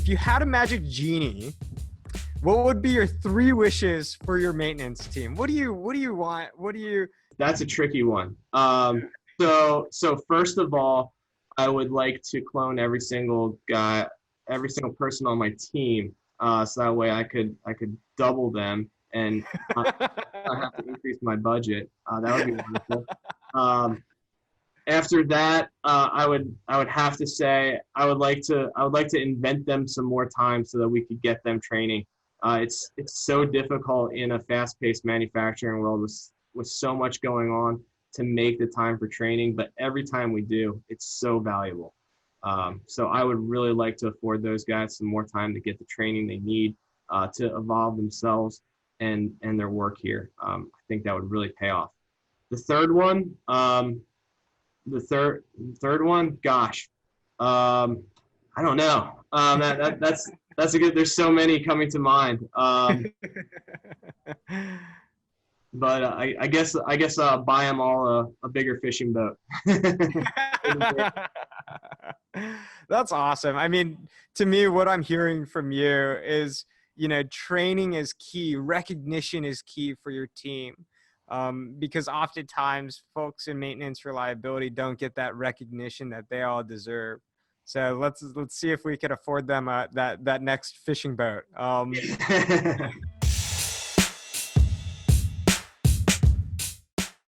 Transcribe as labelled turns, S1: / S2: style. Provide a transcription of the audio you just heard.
S1: if you had a magic genie, what would be your 3 wishes for your maintenance team? What do you want?
S2: That's a tricky one. So first of all, I would like to clone every single guy, every single person on my team, so that way I could double them and not have to increase my budget. That would be wonderful. Um, After that, I would have to say I would like to invent them some more time so that we could get them training. It's so difficult in a fast-paced manufacturing world with so much going on to make the time for training, but every time we do, it's so valuable. So I would really like to afford those guys some more time to get the training they need to evolve themselves and their work here. I think that would really pay off. The third one, gosh, I don't know. That's a good. There's so many coming to mind. But I guess buy them all a bigger fishing boat.
S1: That's awesome. I mean, to me, what I'm hearing from you is, training is key. Recognition is key for your team. Because oftentimes folks in maintenance reliability don't get that recognition that they all deserve. So let's see if we can afford them that next fishing boat.